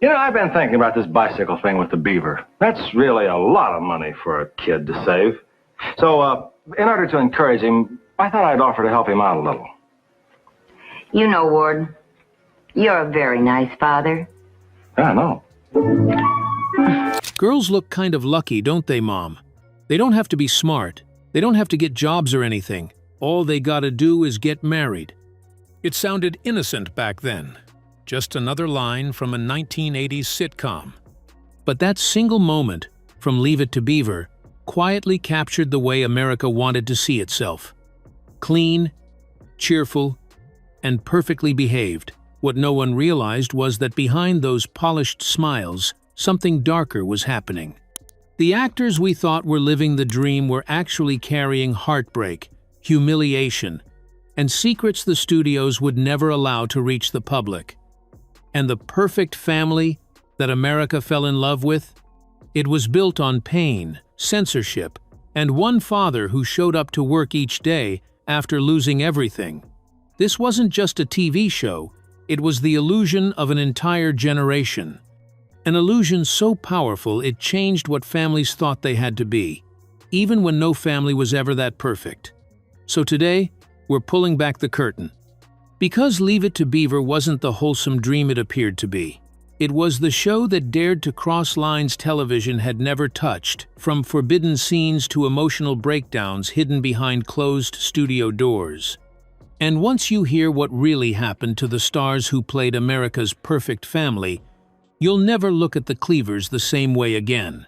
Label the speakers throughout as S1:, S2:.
S1: You know, I've been thinking about this bicycle thing with the Beaver. That's really a lot of money for a kid to save. So, in order to encourage him, I thought I'd offer to help him out a little.
S2: You know, Ward, you're a very nice father.
S1: Yeah, I know.
S3: Girls look kind of lucky, don't they, Mom? They don't have to be smart. They don't have to get jobs or anything. All they gotta do is get married. It sounded innocent back then. Just another line from a 1980s sitcom. But that single moment from Leave It to Beaver quietly captured the way America wanted to see itself. Clean, cheerful, and perfectly behaved. What no one realized was that behind those polished smiles, something darker was happening. The actors we thought were living the dream were actually carrying heartbreak, humiliation, and secrets the studios would never allow to reach the public. And the perfect family that America fell in love with? It was built on pain, censorship, and one father who showed up to work each day after losing everything. This wasn't just a TV show, it was the illusion of an entire generation. An illusion so powerful it changed what families thought they had to be, even when no family was ever that perfect. So today, we're pulling back the curtain. Because Leave It to Beaver wasn't the wholesome dream it appeared to be. It was the show that dared to cross lines television had never touched, from forbidden scenes to emotional breakdowns hidden behind closed studio doors. And once you hear what really happened to the stars who played America's perfect family, you'll never look at the Cleavers the same way again.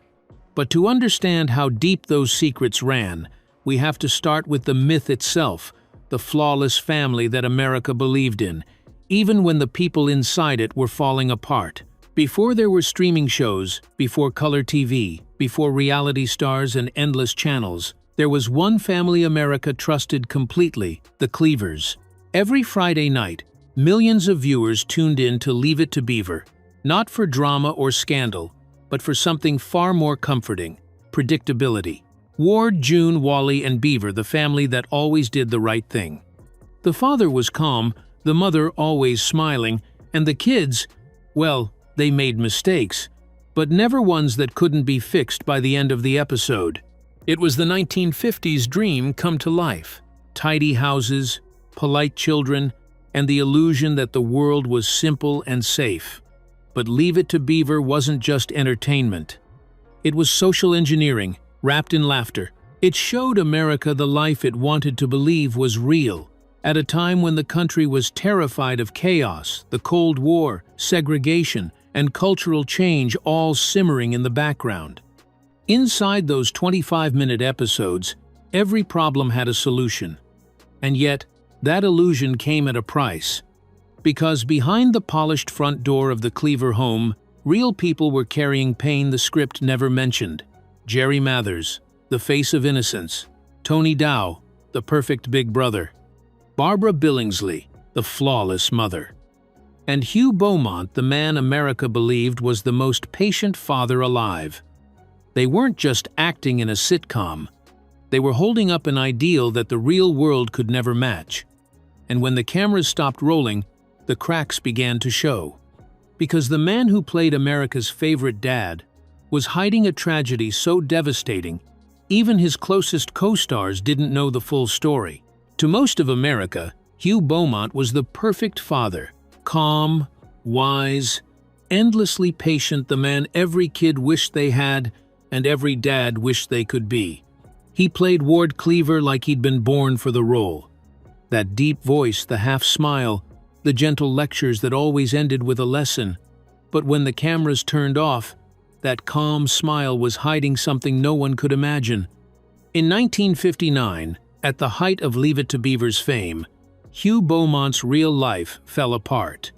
S3: But to understand how deep those secrets ran, we have to start with the myth itself, the flawless family that America believed in, even when the people inside it were falling apart. Before there were streaming shows, before color TV, before reality stars and endless channels, there was one family America trusted completely, the Cleavers. Every Friday night, millions of viewers tuned in to Leave It to Beaver, not for drama or scandal, but for something far more comforting: predictability. Ward, June, Wally, and Beaver, the family that always did the right thing. The father was calm, the mother always smiling, and the kids, well, they made mistakes, but never ones that couldn't be fixed by the end of the episode. It was the 1950s dream come to life. Tidy houses, polite children, and the illusion that the world was simple and safe. But Leave It to Beaver wasn't just entertainment. It was social engineering, wrapped in laughter. It showed America the life it wanted to believe was real, at a time when the country was terrified of chaos, the Cold War, segregation, and cultural change all simmering in the background. Inside those 25-minute episodes, every problem had a solution. And yet, that illusion came at a price. Because behind the polished front door of the Cleaver home, real people were carrying pain the script never mentioned. Jerry Mathers, the face of innocence; Tony Dow, the perfect big brother; Barbara Billingsley, the flawless mother; and Hugh Beaumont, the man America believed was the most patient father alive. They weren't just acting in a sitcom. They were holding up an ideal that the real world could never match. And when the cameras stopped rolling, the cracks began to show. Because the man who played America's favorite dad was hiding a tragedy so devastating, even his closest co-stars didn't know the full story. To most of America, Hugh Beaumont was the perfect father, calm, wise, endlessly patient, the man every kid wished they had and every dad wished they could be. He played Ward Cleaver like he'd been born for the role. That deep voice, the half smile, the gentle lectures that always ended with a lesson. But when the cameras turned off, that calm smile was hiding something no one could imagine. In 1959, at the height of Leave It to Beaver's fame, Hugh Beaumont's real life fell apart.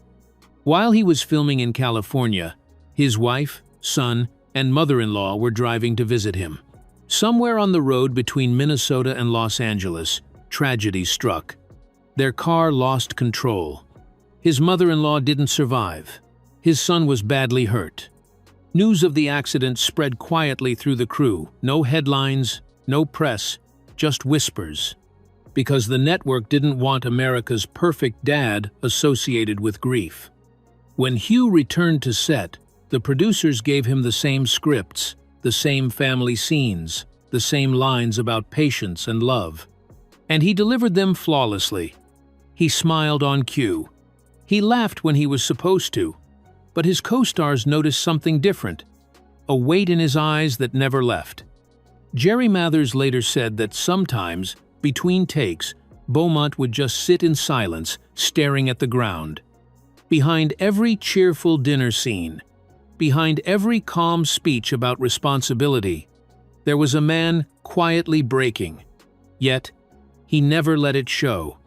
S3: While he was filming in California, his wife, son, and mother-in-law were driving to visit him. Somewhere on the road between Minnesota and Los Angeles, tragedy struck. Their car lost control. His mother-in-law didn't survive. His son was badly hurt. News of the accident spread quietly through the crew. No headlines, no press, just whispers. Because the network didn't want America's perfect dad associated with grief. When Hugh returned to set, The producers gave him the same scripts, the same family scenes, the same lines about patience and love. And he delivered them flawlessly. He smiled on cue. He laughed when he was supposed to. But his co-stars noticed something different, a weight in his eyes that never left. Jerry Mathers later said that sometimes, between takes, Beaumont would just sit in silence, staring at the ground. Behind every cheerful dinner scene, behind every calm speech about responsibility, there was a man quietly breaking. Yet, he never let it show.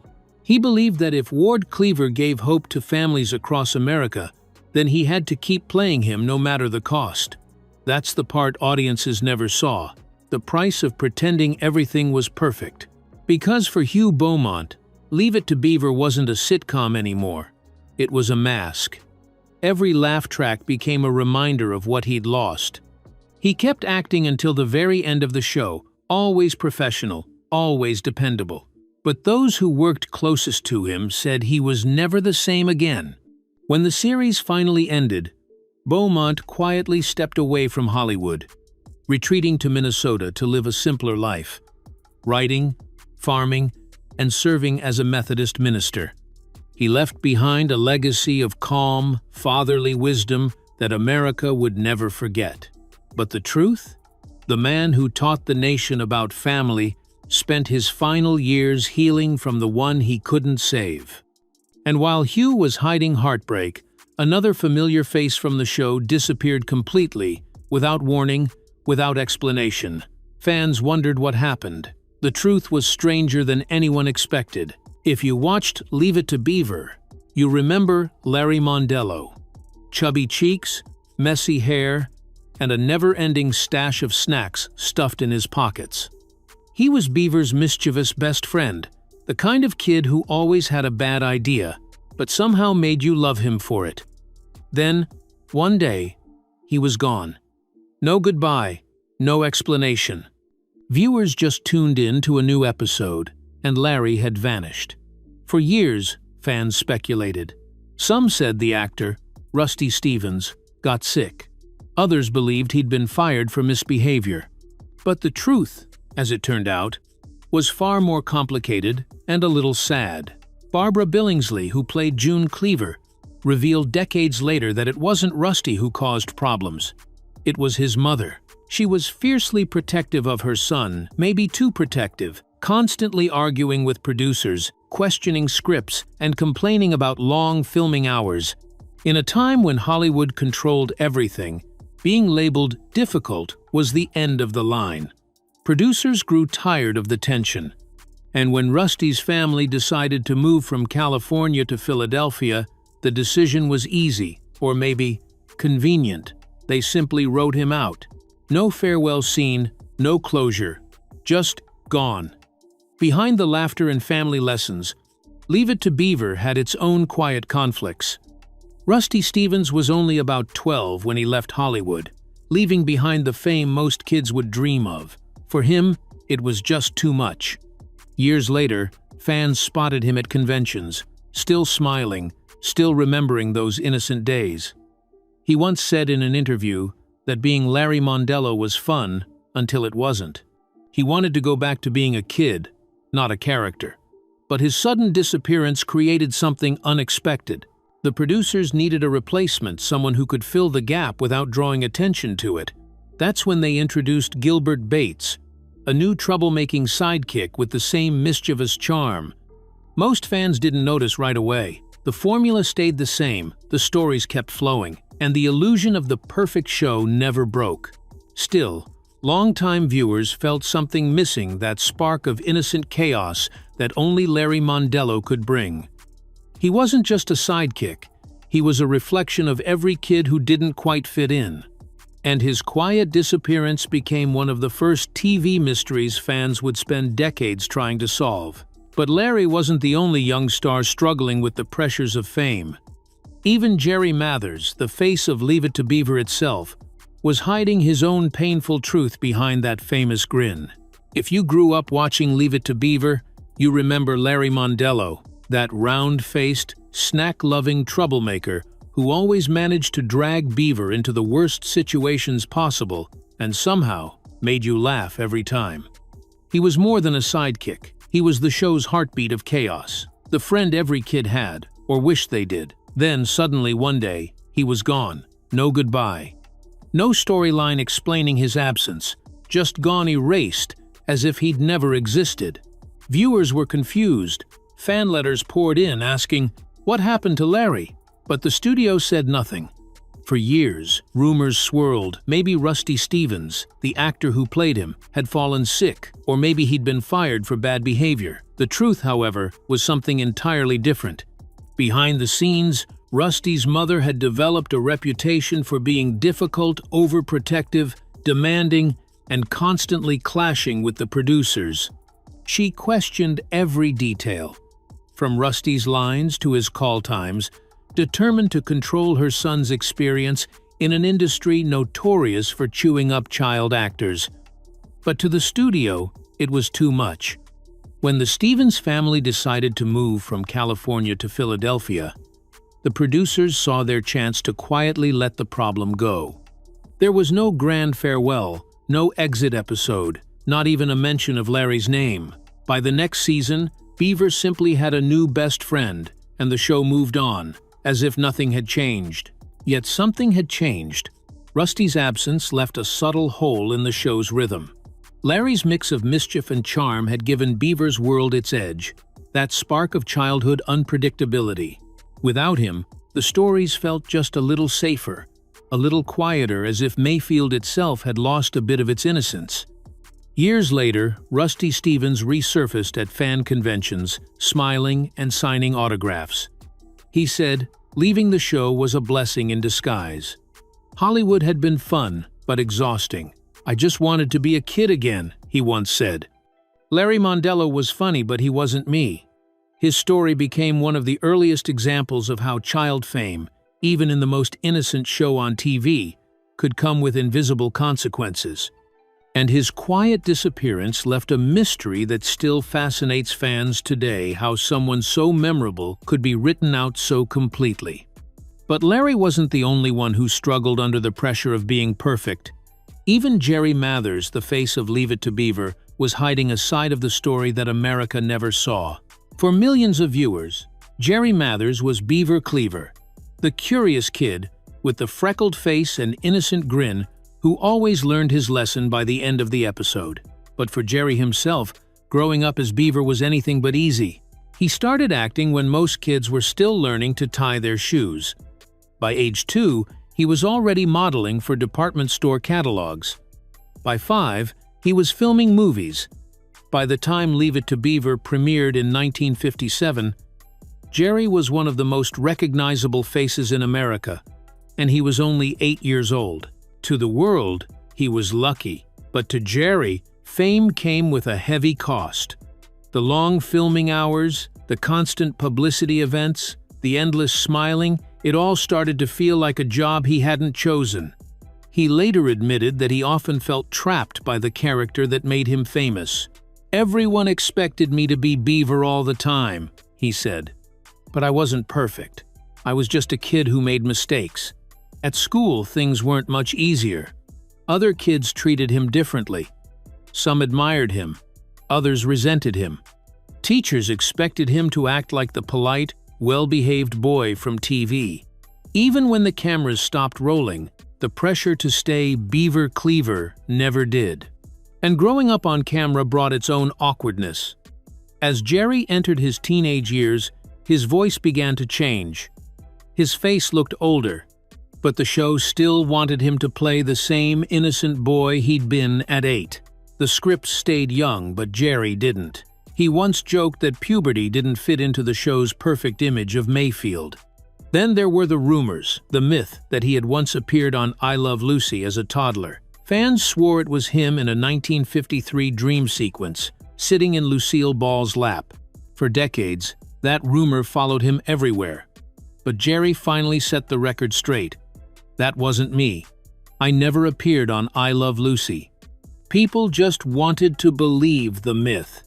S3: He believed that if Ward Cleaver gave hope to families across America, then he had to keep playing him no matter the cost. That's the part audiences never saw, the price of pretending everything was perfect. Because for Hugh Beaumont, Leave It to Beaver wasn't a sitcom anymore. It was a mask. Every laugh track became a reminder of what he'd lost. He kept acting until the very end of the show, always professional, always dependable. But those who worked closest to him said he was never the same again. When the series finally ended, Beaumont quietly stepped away from Hollywood, retreating to Minnesota to live a simpler life, writing, farming, and serving as a Methodist minister. He left behind a legacy of calm, fatherly wisdom that America would never forget. But the truth? The man who taught the nation about family spent his final years healing from the one he couldn't save. And while Hugh was hiding heartbreak, another familiar face from the show disappeared completely, without warning, without explanation. Fans wondered what happened. The truth was stranger than anyone expected. If you watched Leave It to Beaver, you remember Larry Mondello. Chubby cheeks, messy hair, and a never-ending stash of snacks stuffed in his pockets. He was Beaver's mischievous best friend, the kind of kid who always had a bad idea, but somehow made you love him for it. Then, one day, he was gone. No goodbye, no explanation. Viewers just tuned in to a new episode, and Larry had vanished. For years, fans speculated. Some said the actor, Rusty Stevens, got sick. Others believed he'd been fired for misbehavior. But the truth, as it turned out, was far more complicated and a little sad. Barbara Billingsley, who played June Cleaver, revealed decades later that it wasn't Rusty who caused problems. It was his mother. She was fiercely protective of her son, maybe too protective, constantly arguing with producers, questioning scripts, and complaining about long filming hours. In a time when Hollywood controlled everything, being labeled difficult was the end of the line. Producers grew tired of the tension. And when Rusty's family decided to move from California to Philadelphia, the decision was easy, or maybe convenient. They simply wrote him out. No farewell scene, no closure, just gone. Behind the laughter and family lessons, Leave It to Beaver had its own quiet conflicts. Rusty Stevens was only about 12 when he left Hollywood, leaving behind the fame most kids would dream of. For him, it was just too much. Years later, fans spotted him at conventions, still smiling, still remembering those innocent days. He once said in an interview that being Larry Mondello was fun until it wasn't. He wanted to go back to being a kid, not a character. But his sudden disappearance created something unexpected. The producers needed a replacement, someone who could fill the gap without drawing attention to it. That's when they introduced Gilbert Bates, a new troublemaking sidekick with the same mischievous charm. Most fans didn't notice right away. The formula stayed the same, the stories kept flowing, and the illusion of the perfect show never broke. Still, longtime viewers felt something missing, that spark of innocent chaos that only Larry Mondello could bring. He wasn't just a sidekick, he was a reflection of every kid who didn't quite fit in. And his quiet disappearance became one of the first TV mysteries fans would spend decades trying to solve. But Larry wasn't the only young star struggling with the pressures of fame. Even Jerry Mathers, the face of Leave It to Beaver itself, was hiding his own painful truth behind that famous grin. If you grew up watching Leave It to Beaver, you remember Larry Mondello, that round-faced, snack-loving troublemaker who always managed to drag Beaver into the worst situations possible and somehow made you laugh every time. He was more than a sidekick. He was the show's heartbeat of chaos, the friend every kid had, or wished they did. Then, suddenly one day, he was gone. No goodbye. No storyline explaining his absence, just gone erased, as if he'd never existed. Viewers were confused. Fan letters poured in asking, "What happened to Larry?" But the studio said nothing. For years, rumors swirled. Maybe Rusty Stevens, the actor who played him, had fallen sick, or maybe he'd been fired for bad behavior. The truth, however, was something entirely different. Behind the scenes, Rusty's mother had developed a reputation for being difficult, overprotective, demanding, and constantly clashing with the producers. She questioned every detail, from Rusty's lines to his call times, determined to control her son's experience in an industry notorious for chewing up child actors. But to the studio, it was too much. When the Stevens family decided to move from California to Philadelphia, the producers saw their chance to quietly let the problem go. There was no grand farewell, no exit episode, not even a mention of Larry's name. By the next season, Beaver simply had a new best friend, and the show moved on, as if nothing had changed. Yet something had changed. Rusty's absence left a subtle hole in the show's rhythm. Larry's mix of mischief and charm had given Beaver's world its edge, that spark of childhood unpredictability. Without him, the stories felt just a little safer, a little quieter, as if Mayfield itself had lost a bit of its innocence. Years later, Rusty Stevens resurfaced at fan conventions, smiling and signing autographs. He said, leaving the show was a blessing in disguise. Hollywood had been fun, but exhausting. "I just wanted to be a kid again," he once said. Larry Mondello was funny, but he wasn't me. His story became one of the earliest examples of how child fame, even in the most innocent show on TV, could come with invisible consequences. And his quiet disappearance left a mystery that still fascinates fans today, how someone so memorable could be written out so completely. But Larry wasn't the only one who struggled under the pressure of being perfect. Even Jerry Mathers, the face of Leave It to Beaver, was hiding a side of the story that America never saw. For millions of viewers, Jerry Mathers was Beaver Cleaver, the curious kid with the freckled face and innocent grin who always learned his lesson by the end of the episode. But for Jerry himself, growing up as Beaver was anything but easy. He started acting when most kids were still learning to tie their shoes. By age 2, he was already modeling for department store catalogs. By 5, he was filming movies. By the time Leave It to Beaver premiered in 1957, Jerry was one of the most recognizable faces in America, and he was only 8 years old. To the world, he was lucky, but to Jerry, fame came with a heavy cost. The long filming hours, the constant publicity events, the endless smiling, it all started to feel like a job he hadn't chosen. He later admitted that he often felt trapped by the character that made him famous. "Everyone expected me to be Beaver all the time," he said. "But I wasn't perfect. I was just a kid who made mistakes. At school, things weren't much easier. Other kids treated him differently. Some admired him. Others resented him. Teachers expected him to act like the polite, well-behaved boy from TV. Even when the cameras stopped rolling, the pressure to stay Beaver Cleaver never did. And growing up on camera brought its own awkwardness. As Jerry entered his teenage years, his voice began to change. His face looked older, but the show still wanted him to play the same innocent boy he'd been at 8. The script stayed young, but Jerry didn't. He once joked that puberty didn't fit into the show's perfect image of Mayfield. Then there were the rumors, the myth that he had once appeared on I Love Lucy as a toddler. Fans swore it was him in a 1953 dream sequence, sitting in Lucille Ball's lap. For decades, that rumor followed him everywhere. But Jerry finally set the record straight. "That wasn't me. I never appeared on I Love Lucy." People just wanted to believe the myth.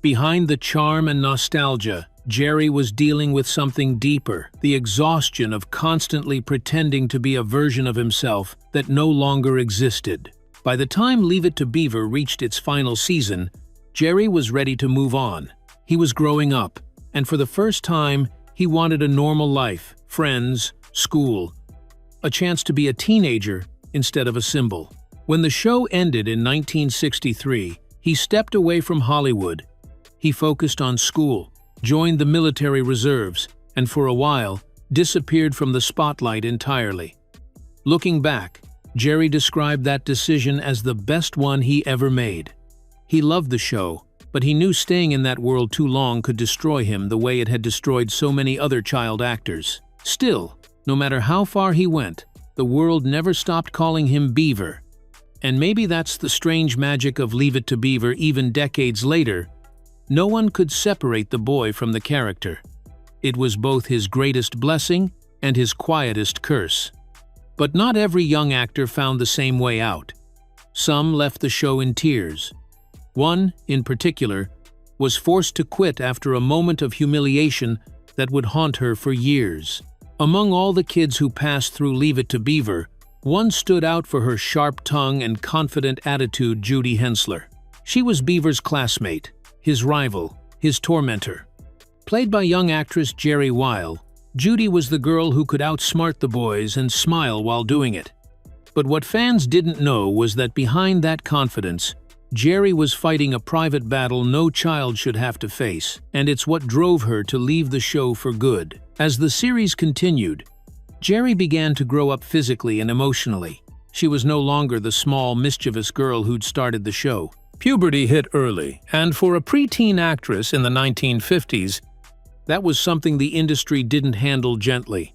S3: Behind the charm and nostalgia, Jerry was dealing with something deeper, the exhaustion of constantly pretending to be a version of himself that no longer existed. By the time Leave It to Beaver reached its final season, Jerry was ready to move on. He was growing up, and for the first time, he wanted a normal life, friends, school, a chance to be a teenager instead of a symbol. When the show ended in 1963, he stepped away from Hollywood. He focused on school, joined the military reserves, and for a while, disappeared from the spotlight entirely. Looking back, Jerry described that decision as the best one he ever made. He loved the show, but he knew staying in that world too long could destroy him the way it had destroyed so many other child actors. Still, no matter how far he went, the world never stopped calling him Beaver. And maybe that's the strange magic of Leave It to Beaver. Even decades later, no one could separate the boy from the character. It was both his greatest blessing and his quietest curse. But not every young actor found the same way out. Some left the show in tears. One, in particular, was forced to quit after a moment of humiliation that would haunt her for years. Among all the kids who passed through Leave It to Beaver, one stood out for her sharp tongue and confident attitude: Judy Hensler. She was Beaver's classmate, his rival, his tormentor. Played by young actress Jerry Weil, Judy was the girl who could outsmart the boys and smile while doing it. But what fans didn't know was that behind that confidence, Jerry was fighting a private battle no child should have to face, and it's what drove her to leave the show for good. As the series continued, Jerry began to grow up physically and emotionally. She was no longer the small, mischievous girl who'd started the show. Puberty hit early, and for a preteen actress in the 1950s, that was something the industry didn't handle gently.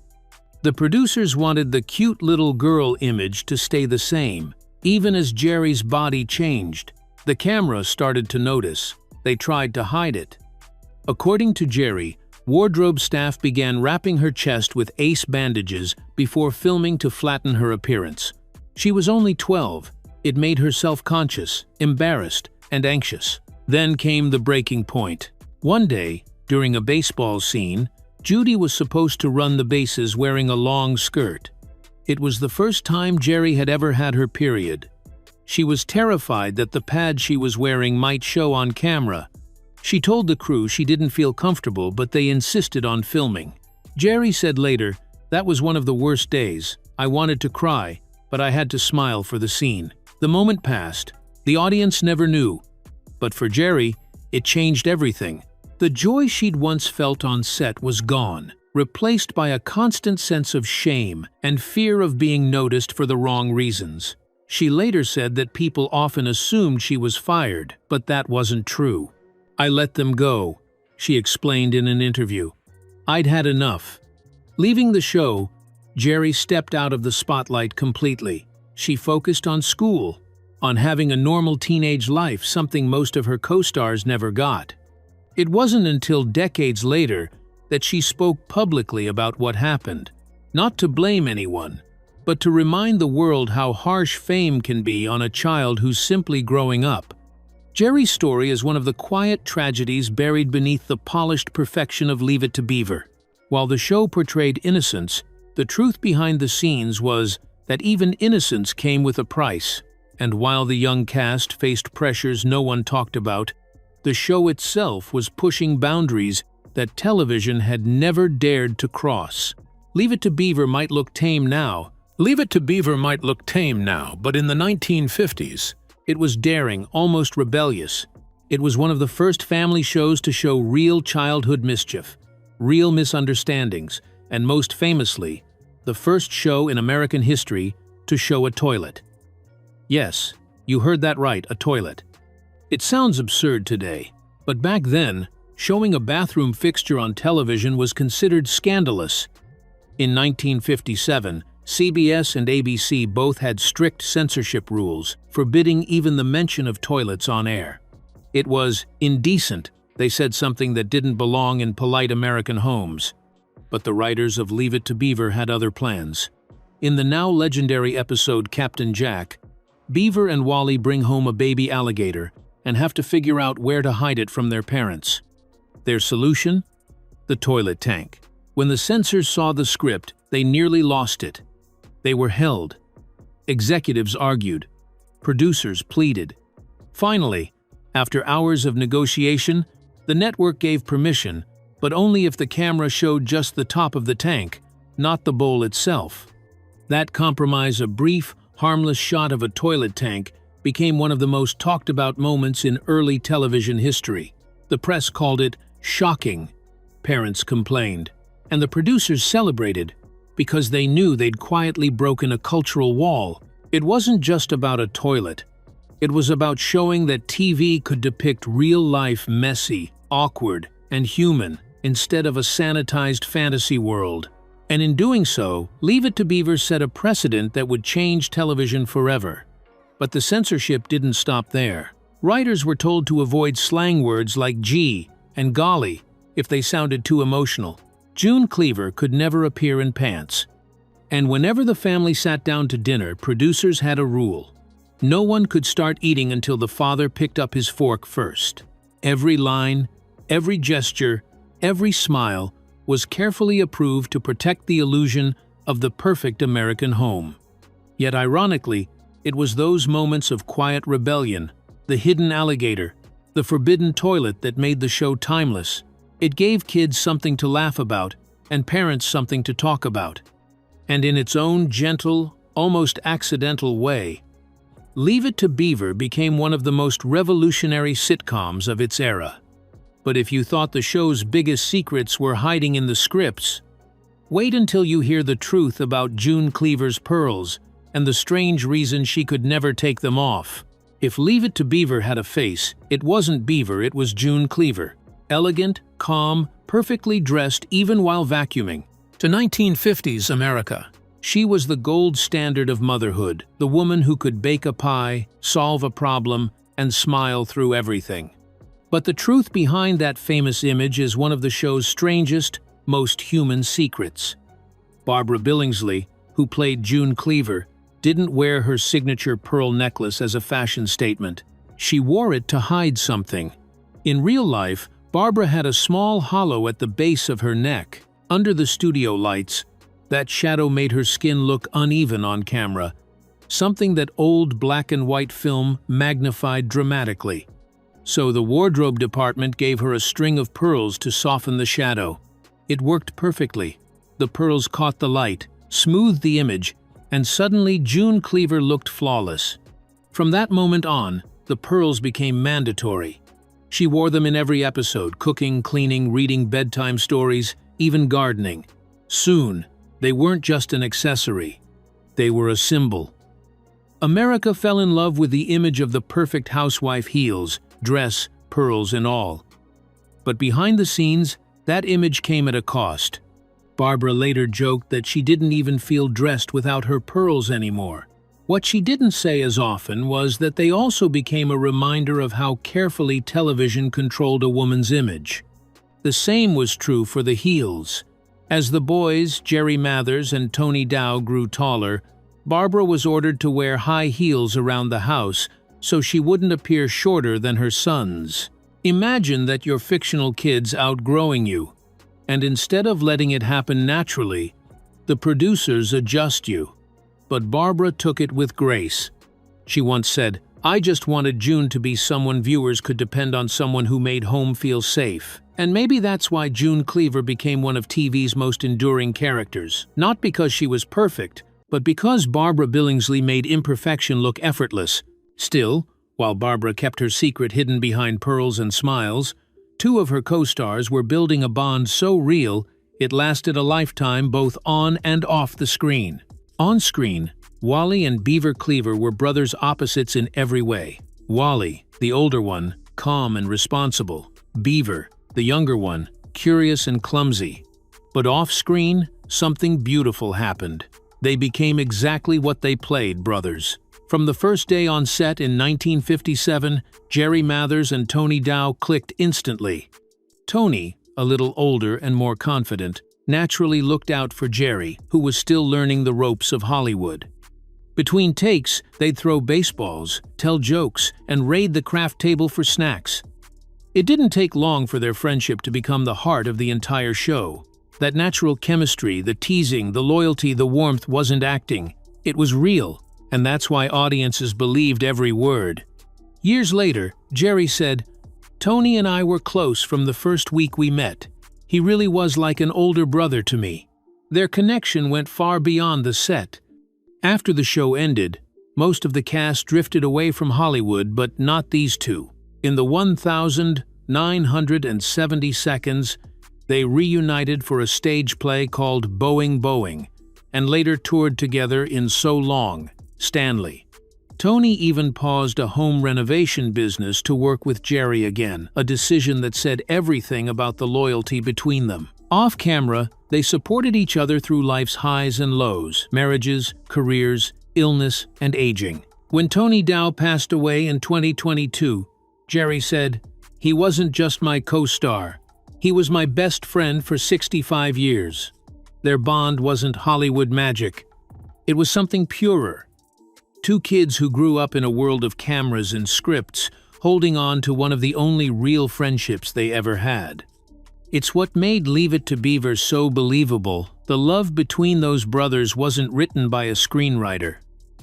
S3: The producers wanted the cute little girl image to stay the same. Even as Jerry's body changed, the camera started to notice. They tried to hide it. According to Jerry, wardrobe staff began wrapping her chest with ace bandages before filming to flatten her appearance. She was only 12. It made her self-conscious, embarrassed, and anxious. Then came the breaking point. One day, during a baseball scene, Judy was supposed to run the bases wearing a long skirt. It was the first time Jerry had ever had her period. She was terrified that the pad she was wearing might show on camera. She told the crew she didn't feel comfortable, but they insisted on filming. Jerry said later, "That was one of the worst days. I wanted to cry, but I had to smile for the scene." The moment passed. The audience never knew. But for Jerry, it changed everything. The joy she'd once felt on set was gone, replaced by a constant sense of shame and fear of being noticed for the wrong reasons. She later said that people often assumed she was fired, but that wasn't true. "I let them go," she explained in an interview. "I'd had enough." Leaving the show, Jerry stepped out of the spotlight completely. She focused on school, on having a normal teenage life, something most of her co-stars never got. It wasn't until decades later that she spoke publicly about what happened, not to blame anyone, but to remind the world how harsh fame can be on a child who's simply growing up. Jerry's story is one of the quiet tragedies buried beneath the polished perfection of Leave It to Beaver. While the show portrayed innocence, the truth behind the scenes was that even innocence came with a price. And while the young cast faced pressures no one talked about, the show itself was pushing boundaries that television had never dared to cross. Leave It to Beaver might look tame now. Leave It to Beaver might look tame now, but in the 1950s, it was daring, almost rebellious. It was one of the first family shows to show real childhood mischief, real misunderstandings, and most famously, the first show in American history to show a toilet. Yes, you heard that right, a toilet. It sounds absurd today, but back then, showing a bathroom fixture on television was considered scandalous. In 1957, CBS and ABC both had strict censorship rules, forbidding even the mention of toilets on air. It was indecent. They said something that didn't belong in polite American homes. But the writers of Leave It to Beaver had other plans. In the now legendary episode Captain Jack, Beaver and Wally bring home a baby alligator and have to figure out where to hide it from their parents. Their solution? the toilet tank. When the censors saw the script, they nearly lost it. They were held. Executives argued. Producers pleaded. Finally, after hours of negotiation, the network gave permission, but only if the camera showed just the top of the tank, not the bowl itself. That compromise, a brief, harmless shot of a toilet tank, became one of the most talked about moments in early television history. The press called it shocking. Parents complained, and the producers celebrated because they knew they'd quietly broken a cultural wall. It wasn't just about a toilet. It was about showing that TV could depict real-life messy, awkward, and human instead of a sanitized fantasy world. And in doing so, Leave It to Beaver set a precedent that would change television forever. But the censorship didn't stop there. Writers were told to avoid slang words like gee and golly if they sounded too emotional. June Cleaver could never appear in pants. And whenever the family sat down to dinner, producers had a rule. No one could start eating until the father picked up his fork first. Every line, every gesture, every smile was carefully approved to protect the illusion of the perfect American home. Yet ironically, it was those moments of quiet rebellion, the hidden alligator, the forbidden toilet that made the show timeless. It gave kids something to laugh about and parents something to talk about. And in its own gentle, almost accidental way, Leave It to Beaver became one of the most revolutionary sitcoms of its era. But if you thought the show's biggest secrets were hiding in the scripts, wait until you hear the truth about June Cleaver's pearls and the strange reason she could never take them off. If Leave It to Beaver had a face, it wasn't Beaver, it was June Cleaver. Elegant, calm, perfectly dressed even while vacuuming. To 1950s America, she was the gold standard of motherhood, the woman who could bake a pie, solve a problem, and smile through everything. But the truth behind that famous image is one of the show's strangest, most human secrets. Barbara Billingsley, who played June Cleaver, didn't wear her signature pearl necklace as a fashion statement. She wore it to hide something. In real life, Barbara had a small hollow at the base of her neck. Under the studio lights, that shadow made her skin look uneven on camera, something that old black and white film magnified dramatically. So the wardrobe department gave her a string of pearls to soften the shadow. It worked perfectly. The pearls caught the light, smoothed the image, and suddenly June Cleaver looked flawless. From that moment on, the pearls became mandatory. She wore them in every episode, cooking, cleaning, reading bedtime stories, even gardening. Soon, they weren't just an accessory. They were a symbol. America fell in love with the image of the perfect housewife, heels, dress, pearls, and all. But behind the scenes, that image came at a cost. Barbara later joked that she didn't even feel dressed without her pearls anymore. What she didn't say as often was that they also became a reminder of how carefully television controlled a woman's image. The same was true for the heels. As the boys, Jerry Mathers and Tony Dow, grew taller, Barbara was ordered to wear high heels around the house so she wouldn't appear shorter than her sons. Imagine that your fictional kid's outgrowing you, and instead of letting it happen naturally, the producers adjust you. But Barbara took it with grace. She once said, "I just wanted June to be someone viewers could depend on, someone who made home feel safe." And maybe that's why June Cleaver became one of TV's most enduring characters. Not because she was perfect, but because Barbara Billingsley made imperfection look effortless. Still, while Barbara kept her secret hidden behind pearls and smiles, two of her co-stars were building a bond so real it lasted a lifetime both on and off the screen. On screen, Wally and Beaver Cleaver were brothers opposites in every way. Wally, the older one, calm and responsible. Beaver, the younger one, curious and clumsy. But off-screen, something beautiful happened. They became exactly what they played, brothers. From the first day on set in 1957, Jerry Mathers and Tony Dow clicked instantly. Tony, a little older and more confident, naturally looked out for Jerry, who was still learning the ropes of Hollywood. Between takes, they'd throw baseballs, tell jokes, and raid the craft table for snacks. It didn't take long for their friendship to become the heart of the entire show. That natural chemistry, the teasing, the loyalty, the warmth wasn't acting. It was real, and that's why audiences believed every word. Years later, Jerry said, "Tony and I were close from the first week we met. He really was like an older brother to me." Their connection went far beyond the set. After the show ended, most of the cast drifted away from Hollywood, but not these two. In the 1,970 seconds, they reunited for a stage play called Boeing Boeing, and later toured together in So Long, Stanley. Tony even paused a home renovation business to work with Jerry again, a decision that said everything about the loyalty between them. Off camera, they supported each other through life's highs and lows, marriages, careers, illness, and aging. When Tony Dow passed away in 2022, Jerry said, "He wasn't just my co-star. He was my best friend for 65 years. Their bond wasn't Hollywood magic. It was something purer. Two kids who grew up in a world of cameras and scripts, holding on to one of the only real friendships they ever had." It's what made Leave It to Beaver so believable. The love between those brothers wasn't written by a screenwriter.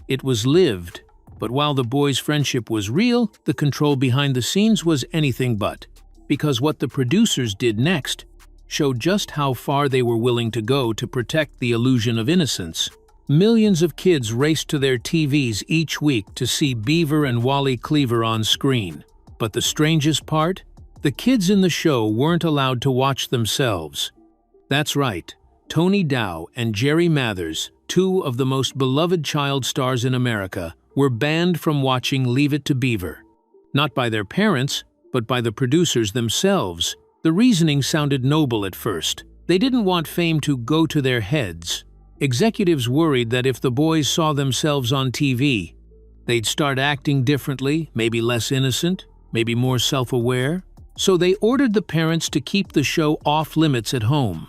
S3: It was lived. But while the boys' friendship was real, the control behind the scenes was anything but. Because what the producers did next showed just how far they were willing to go to protect the illusion of innocence. Millions of kids raced to their TVs each week to see Beaver and Wally Cleaver on screen. But the strangest part? The kids in the show weren't allowed to watch themselves. That's right, Tony Dow and Jerry Mathers, two of the most beloved child stars in America, were banned from watching Leave It to Beaver. Not by their parents, but by the producers themselves. The reasoning sounded noble at first. They didn't want fame to go to their heads. Executives worried that if the boys saw themselves on TV, they'd start acting differently, maybe less innocent, maybe more self-aware. So they ordered the parents to keep the show off limits at home.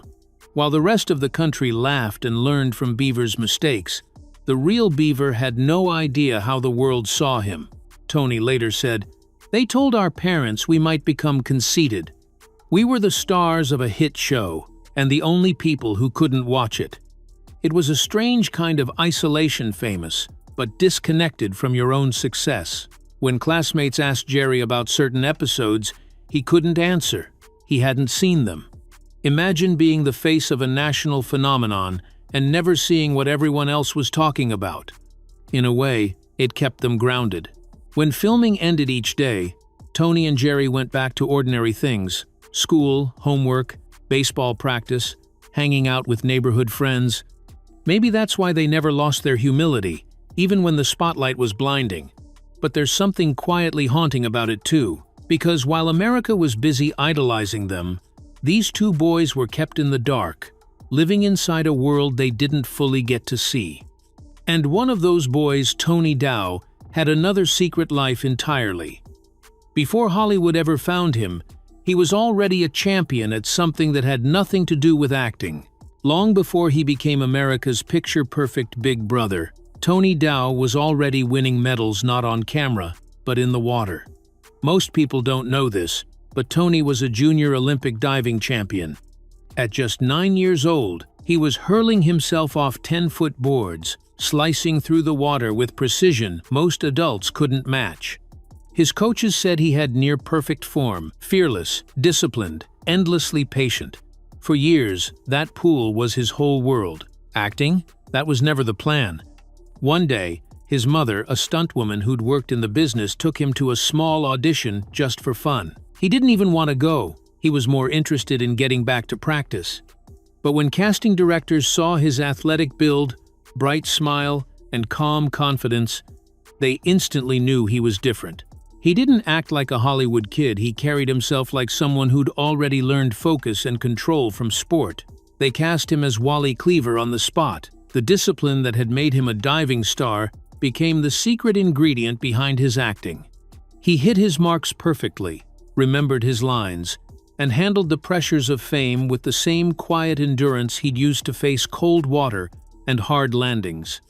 S3: While the rest of the country laughed and learned from Beaver's mistakes, the real Beaver had no idea how the world saw him. Tony later said, "They told our parents we might become conceited. We were the stars of a hit show, and the only people who couldn't watch it. It was a strange kind of isolation, famous, but disconnected from your own success." When classmates asked Jerry about certain episodes, he couldn't answer. He hadn't seen them. Imagine being the face of a national phenomenon and never seeing what everyone else was talking about. In a way, it kept them grounded. When filming ended each day, Tony and Jerry went back to ordinary things: school, homework, baseball practice, hanging out with neighborhood friends. Maybe that's why they never lost their humility, even when the spotlight was blinding. But there's something quietly haunting about it too. Because while America was busy idolizing them, these two boys were kept in the dark, living inside a world they didn't fully get to see. And one of those boys, Tony Dow, had another secret life entirely. Before Hollywood ever found him, he was already a champion at something that had nothing to do with acting. Long before he became America's picture-perfect big brother, Tony Dow was already winning medals not on camera, but in the water. Most people don't know this, but Tony was a junior Olympic diving champion. At just 9 years old, he was hurling himself off 10-foot boards, slicing through the water with precision most adults couldn't match. His coaches said he had near-perfect form, fearless, disciplined, endlessly patient. For years, that pool was his whole world. Acting? That was never the plan. One day, his mother, a stuntwoman who'd worked in the business, took him to a small audition just for fun. He didn't even want to go. He was more interested in getting back to practice. But when casting directors saw his athletic build, bright smile, and calm confidence, they instantly knew he was different. He didn't act like a Hollywood kid. He carried himself like someone who'd already learned focus and control from sport. They cast him as Wally Cleaver on the spot. The discipline that had made him a diving star became the secret ingredient behind his acting. He hit his marks perfectly, remembered his lines, and handled the pressures of fame with the same quiet endurance he'd used to face cold water and hard landings.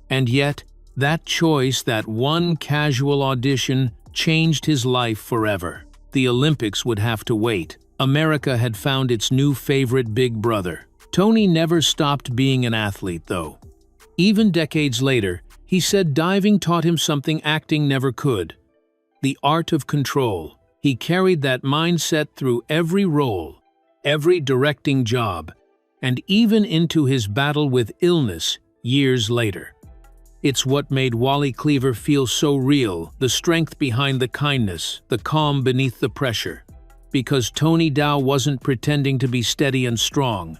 S3: And yet, that choice, that one casual audition, changed his life forever. the Olympics would have to wait. America had found its new favorite big brother. Tony never stopped being an athlete, though. Even decades later, he said diving taught him something acting never could: the art of control. He carried that mindset through every role, every directing job, and even into his battle with illness years later. It's what made Wally Cleaver feel so real, the strength behind the kindness, the calm beneath the pressure. Because Tony Dow wasn't pretending to be steady and strong.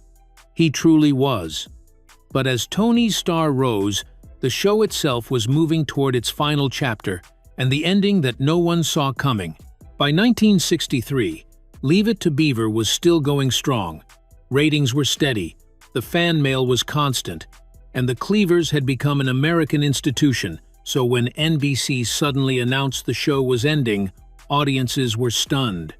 S3: He truly was. But as Tony's star rose, the show itself was moving toward its final chapter, and the ending that no one saw coming. By 1963, Leave It to Beaver was still going strong. Ratings were steady, the fan mail was constant, and the Cleavers had become an American institution, so when NBC suddenly announced the show was ending, audiences were stunned.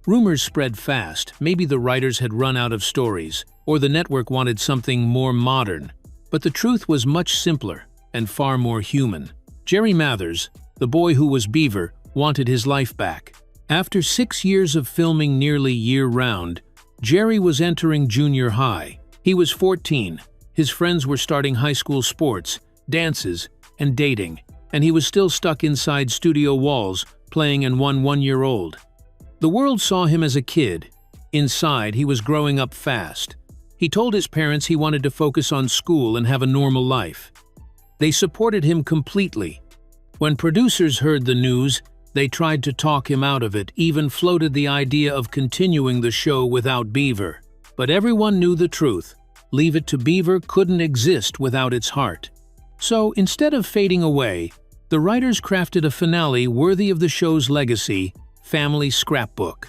S3: Rumors spread fast. Maybe the writers had run out of stories, or the network wanted something more modern. But the truth was much simpler and far more human. Jerry Mathers, the boy who was Beaver, wanted his life back. After 6 years of filming nearly year-round, Jerry was entering junior high. He was 14. His friends were starting high school sports, dances, and dating, and he was still stuck inside studio walls, playing in one-year-old. The world saw him as a kid. Inside, he was growing up fast. He told his parents he wanted to focus on school and have a normal life. They supported him completely. When producers heard the news, they tried to talk him out of it, even floated the idea of continuing the show without Beaver. But everyone knew the truth. Leave It to Beaver couldn't exist without its heart. So, instead of fading away, the writers crafted a finale worthy of the show's legacy: Family Scrapbook.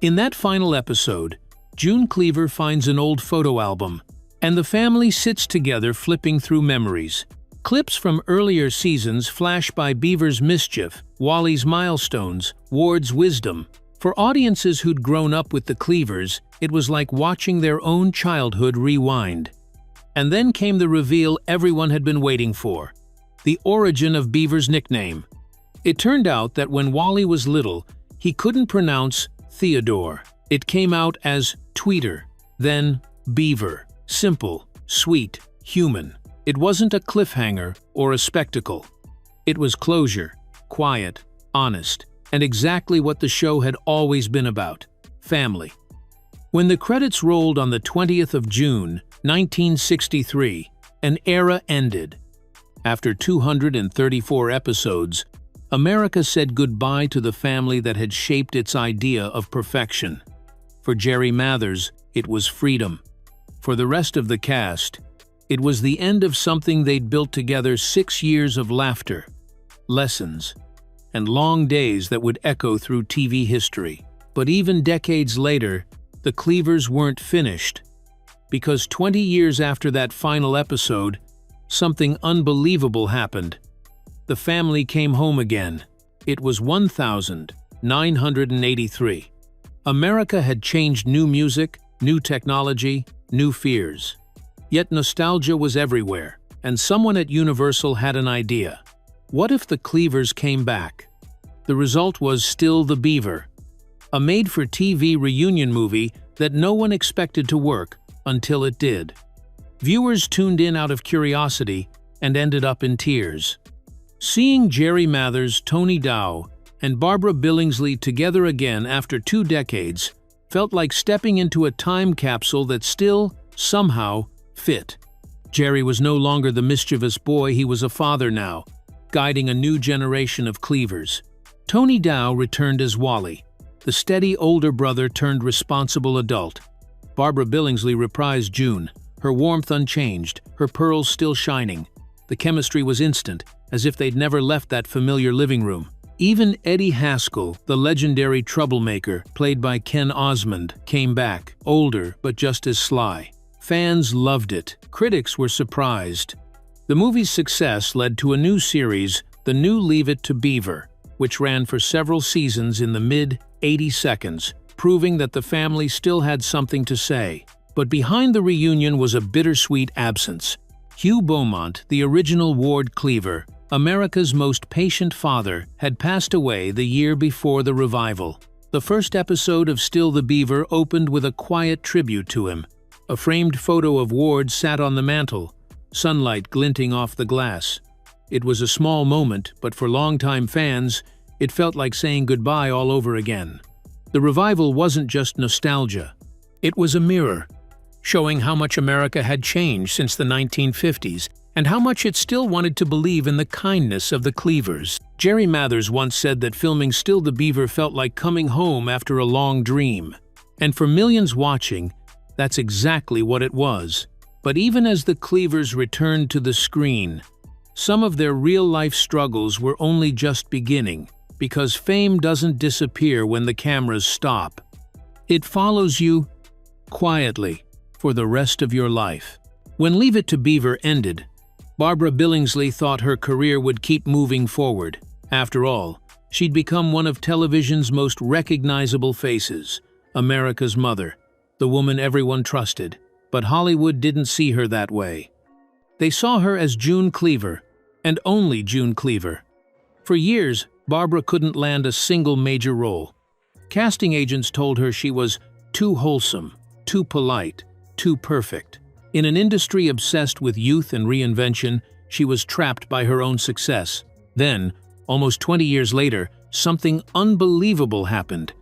S3: In that final episode, June Cleaver finds an old photo album, and the family sits together flipping through memories. Clips from earlier seasons flash by Beaver's mischief, Wally's milestones, Ward's wisdom. For audiences who'd grown up with the Cleavers, it was like watching their own childhood rewind. And then came the reveal everyone had been waiting for: the origin of Beaver's nickname. It turned out that when Wally was little, he couldn't pronounce Theodore. It came out as Tweeter, then Beaver. Simple, sweet, human. It wasn't a cliffhanger or a spectacle. It was closure, quiet, honest, and exactly what the show had always been about: family. When the credits rolled on the 20th of June, 1963, an era ended. After 234 episodes, America said goodbye to the family that had shaped its idea of perfection. For Jerry Mathers, it was freedom. For the rest of the cast, it was the end of something they'd built together: 6 years of laughter, lessons, and long days that would echo through TV history. But even decades later, the Cleavers weren't finished. Because 20 years after that final episode, something unbelievable happened. The family came home again. It was 1983. America had changed: new music, new technology, new fears. Yet nostalgia was everywhere, and someone at Universal had an idea. What if the Cleavers came back? The result was still the Beaver, a made-for-TV reunion movie that no one expected to work until it did. Viewers tuned in out of curiosity and ended up in tears. Seeing Jerry Mathers, Tony Dow, and Barbara Billingsley together again after 2 decades felt like stepping into a time capsule that still, somehow, fit. Jerry was no longer the mischievous boy, he was a father now, guiding a new generation of Cleavers. Tony Dow returned as Wally, the steady older brother turned responsible adult. Barbara Billingsley reprised June, her warmth unchanged, her pearls still shining. The chemistry was instant, as if they'd never left that familiar living room. Even Eddie Haskell, the legendary troublemaker, played by Ken Osmond, came back, older but just as sly. Fans loved it. Critics were surprised. The movie's success led to a new series, the new Leave It to Beaver, which ran for several seasons in the mid-80 seconds, proving that the family still had something to say. But behind the reunion was a bittersweet absence. Hugh Beaumont, the original Ward Cleaver, America's most patient father, had passed away the year before the revival. The first episode of Still the Beaver opened with a quiet tribute to him. A framed photo of Ward sat on the mantel, sunlight glinting off the glass. It was a small moment, but for longtime fans, it felt like saying goodbye all over again. The revival wasn't just nostalgia. It was a mirror, showing how much America had changed since the 1950s and how much it still wanted to believe in the kindness of the Cleavers. Jerry Mathers once said that filming Still the Beaver felt like coming home after a long dream. And for millions watching, that's exactly what it was. But even as the Cleavers returned to the screen, some of their real-life struggles were only just beginning, because fame doesn't disappear when the cameras stop. It follows you quietly for the rest of your life. When Leave It to Beaver ended, Barbara Billingsley thought her career would keep moving forward. After all, she'd become one of television's most recognizable faces, America's mother, the woman everyone trusted. But Hollywood didn't see her that way. They saw her as June Cleaver, and only June Cleaver. For years, Barbara couldn't land a single major role. Casting agents told her she was too wholesome, too polite, too perfect. In an industry obsessed with youth and reinvention, she was trapped by her own success. Then, almost 20 years later, something unbelievable happened.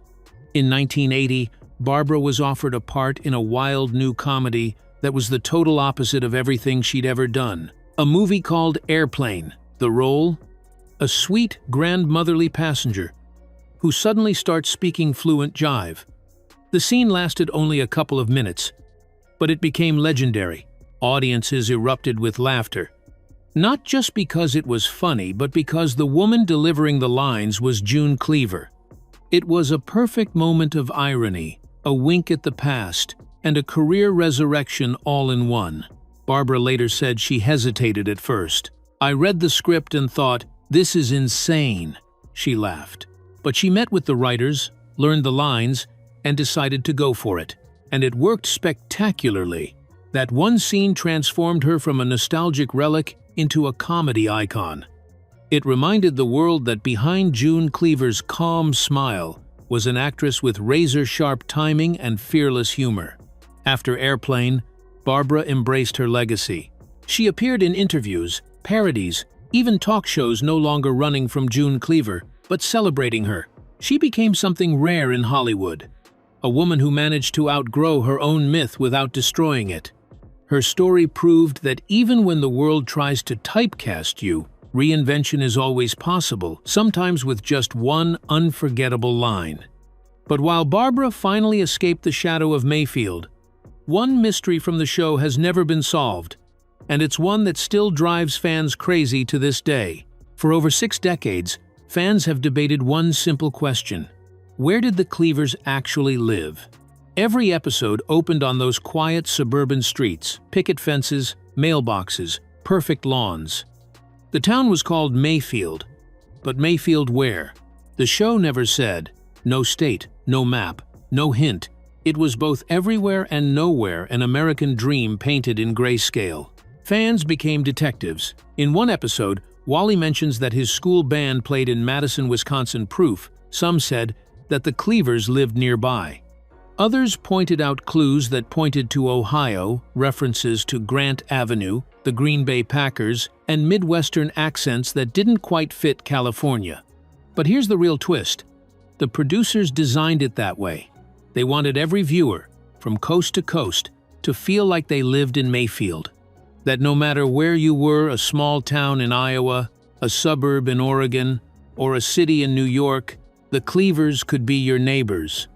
S3: In 1980, Barbara was offered a part in a wild new comedy that was the total opposite of everything she'd ever done. A movie called Airplane. The role? A sweet, grandmotherly passenger who suddenly starts speaking fluent jive. The scene lasted only a couple of minutes, but it became legendary. Audiences erupted with laughter. Not just because it was funny, but because the woman delivering the lines was June Cleaver. It was a perfect moment of irony, a wink at the past, and a career resurrection all in one. Barbara later said she hesitated at first. "I read the script and thought, this is insane," she laughed. But she met with the writers, learned the lines, and decided to go for it. And it worked spectacularly. That one scene transformed her from a nostalgic relic into a comedy icon. It reminded the world that behind June Cleaver's calm smile was an actress with razor-sharp timing and fearless humor. After Airplane, Barbara embraced her legacy. She appeared in interviews, parodies, even talk shows no longer running from June Cleaver, but celebrating her. She became something rare in Hollywood, a woman who managed to outgrow her own myth without destroying it. Her story proved that even when the world tries to typecast you, reinvention is always possible, sometimes with just one unforgettable line. But while Barbara finally escaped the shadow of Mayfield, one mystery from the show has never been solved, and it's one that still drives fans crazy to this day. For over 6 decades, fans have debated one simple question: where did the Cleavers actually live? Every episode opened on those quiet suburban streets, picket fences, mailboxes, perfect lawns. The town was called Mayfield, but Mayfield where? The show never said. No state, no map, no hint. It was both everywhere and nowhere, an American dream painted in grayscale. Fans became detectives. In one episode, Wally mentions that his school band played in Madison, Wisconsin. Proof, some said, that the Cleavers lived nearby. Others pointed out clues that pointed to Ohio, references to Grant Avenue, the Green Bay Packers, and Midwestern accents that didn't quite fit California. But here's the real twist. The producers designed it that way. They wanted every viewer, from coast to coast, to feel like they lived in Mayfield. That no matter where you were, a small town in Iowa, a suburb in Oregon, or a city in New York, the Cleavers could be your neighbors.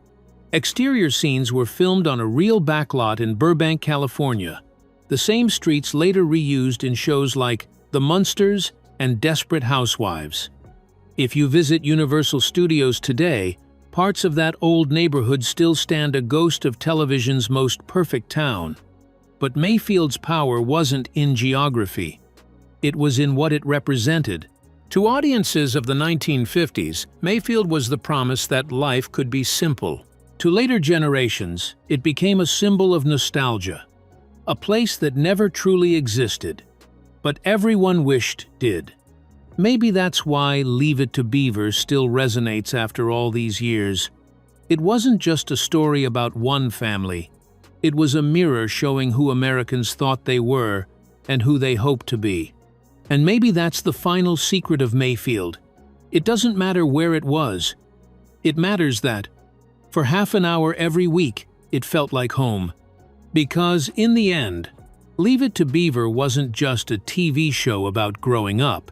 S3: Exterior scenes were filmed on a real backlot in Burbank, California. The same streets later reused in shows like The Munsters and Desperate Housewives. If you visit Universal Studios today, parts of that old neighborhood still stand a ghost of television's most perfect town. But Mayfield's power wasn't in geography. It was in what it represented. To audiences of the 1950s, Mayfield was the promise that life could be simple. To later generations, it became a symbol of nostalgia, a place that never truly existed, but everyone wished did. Maybe that's why Leave It to Beaver still resonates after all these years. It wasn't just a story about one family. It was a mirror showing who Americans thought they were and who they hoped to be. And maybe that's the final secret of Mayfield. It doesn't matter where it was. It matters that, for half an hour every week, it felt like home. Because, in the end, Leave It to Beaver wasn't just a TV show about growing up.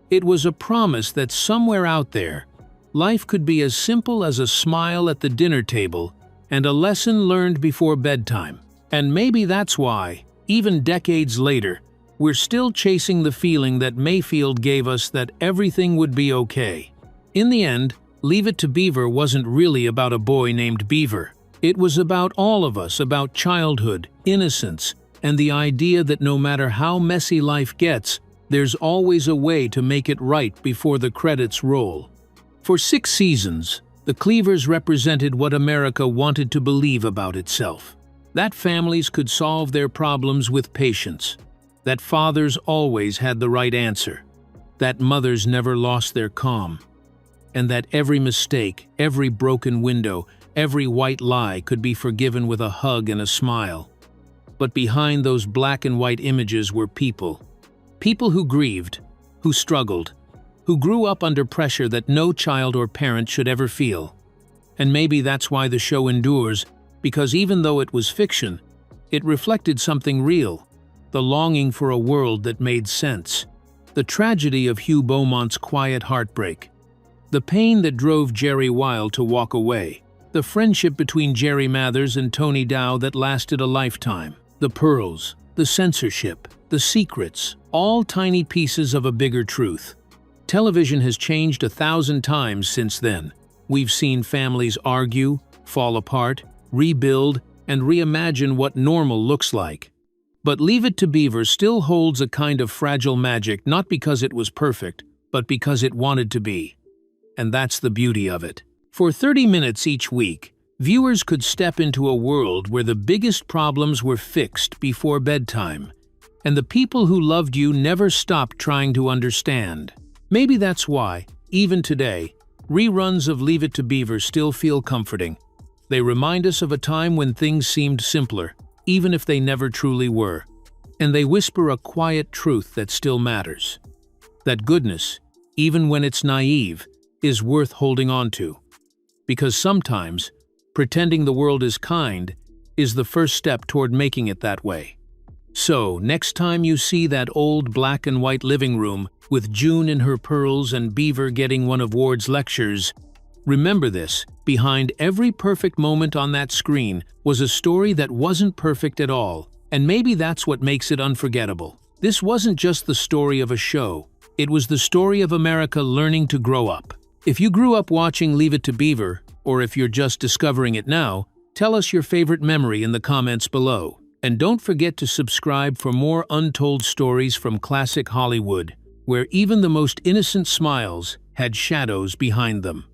S3: It was a promise that somewhere out there, life could be as simple as a smile at the dinner table and a lesson learned before bedtime. And maybe that's why, even decades later, we're still chasing the feeling that Mayfield gave us that everything would be okay. In the end, Leave It to Beaver wasn't really about a boy named Beaver. It was about all of us, about childhood, innocence, and the idea that no matter how messy life gets, there's always a way to make it right before the credits roll. For 6 seasons, the Cleavers represented what America wanted to believe about itself. That families could solve their problems with patience. That fathers always had the right answer. That mothers never lost their calm. And that every mistake, every broken window, every white lie could be forgiven with a hug and a smile. But behind those black and white images were people. People who grieved, who struggled, who grew up under pressure that no child or parent should ever feel. And maybe that's why the show endures, because even though it was fiction, it reflected something real, the longing for a world that made sense, the tragedy of Hugh Beaumont's quiet heartbreak, the pain that drove Jerry Wilde to walk away, the friendship between Jerry Mathers and Tony Dow that lasted a lifetime, the pearls, the censorship, the secrets, all tiny pieces of a bigger truth. Television has changed 1,000 times since then. We've seen families argue, fall apart, rebuild, and reimagine what normal looks like. But Leave It to Beaver still holds a kind of fragile magic, not because it was perfect, but because it wanted to be. And that's the beauty of it. For 30 minutes each week, viewers could step into a world where the biggest problems were fixed before bedtime, and the people who loved you never stopped trying to understand. Maybe that's why, even today, reruns of Leave It to Beaver still feel comforting. They remind us of a time when things seemed simpler, even if they never truly were. And they whisper a quiet truth that still matters. That goodness, even when it's naive, is worth holding on to. Because sometimes, pretending the world is kind is the first step toward making it that way. So, next time you see that old black and white living room with June in her pearls and Beaver getting one of Ward's lectures, remember this: behind every perfect moment on that screen was a story that wasn't perfect at all, and maybe that's what makes it unforgettable. This wasn't just the story of a show, it was the story of America learning to grow up. If you grew up watching Leave It to Beaver, or if you're just discovering it now, tell us your favorite memory in the comments below. And don't forget to subscribe for more untold stories from classic Hollywood, where even the most innocent smiles had shadows behind them.